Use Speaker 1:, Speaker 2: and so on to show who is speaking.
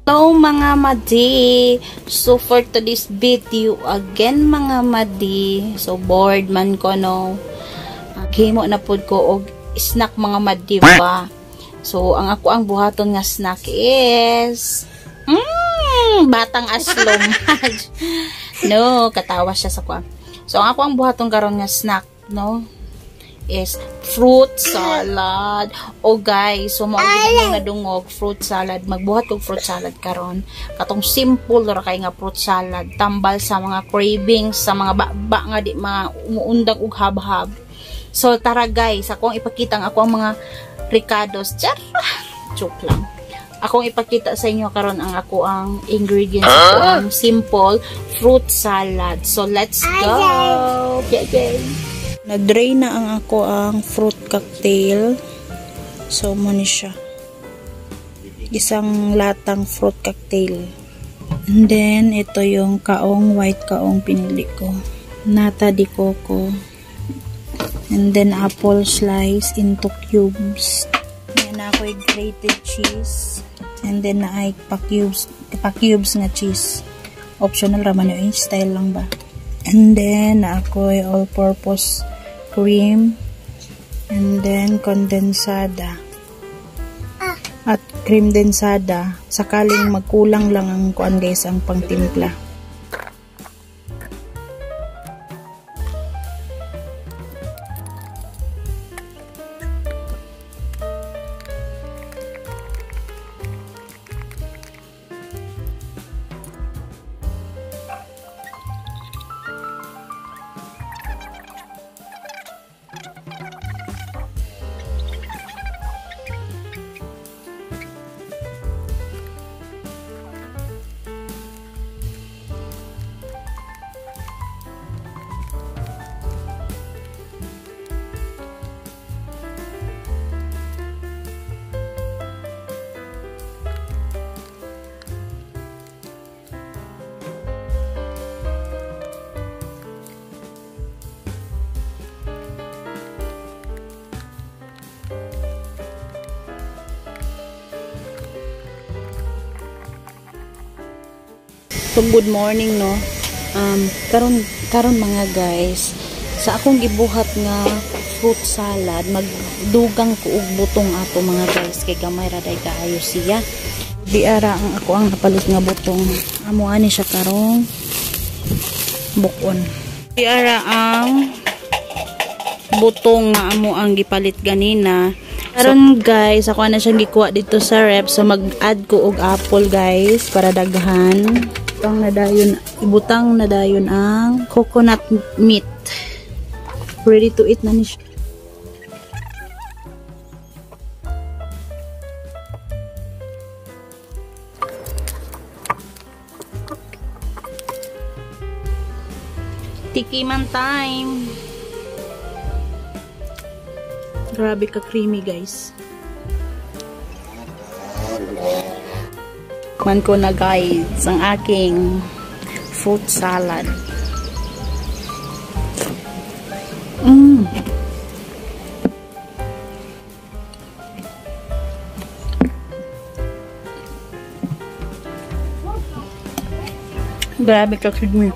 Speaker 1: Hello mga madi! So for today's video again mga madi, so bored man ko no. Himo na pud ko og snack mga madi ba. So ang buhaton nga snack is batang aslom. No, katawa siya sa kwa. So ang buhaton karon nga snack no is fruit salad. Oh guys, so mao gid nga dungog fruit salad. Magbuhat kog fruit salad karon. Katong simple ra kay nga fruit salad, tambal sa mga cravings sa mga baba nga di umuundag og habhab. So tara guys, akong ipakita ang mga ricados. Joke lang. Akong ipakita sa inyo karon ang ingredients ko ang simple fruit salad. So let's go. Okay. Na-dry na ang fruit cocktail. So, muna siya. Isang latang fruit cocktail. And then, ito yung white kaong pinili ko. Nata de coco. And then, apple slice into cubes. Yan ako yung grated cheese. And then, na ay pa-cubes nga cheese. Optional raman yun. Style lang ba? And then, na ako yung all-purpose cream, and then kondensada at cream densada sakaling magkulang lang ang kuan guys ang pangtimpla. So good morning no. Karon mga guys, sa akong gibuhat nga fruit salad, magdugang ko og butong ato mga guys kay gamay ra day kaayo siya. Di ara ang napalit nga butong. Amo ani siya karong bukon. Di ara ang butong nga amo ang gipalit ganina. Karon guys, ako na siyang gikuha dito sa rep, so mag-add ko og apple guys para daghan. Ibutang na dayon ang coconut meat. Ready to eat na ni siya. Tikiman time. Grabe ka creamy guys. Man ko na guys ang aking fruit salad. Grabe ka creamy.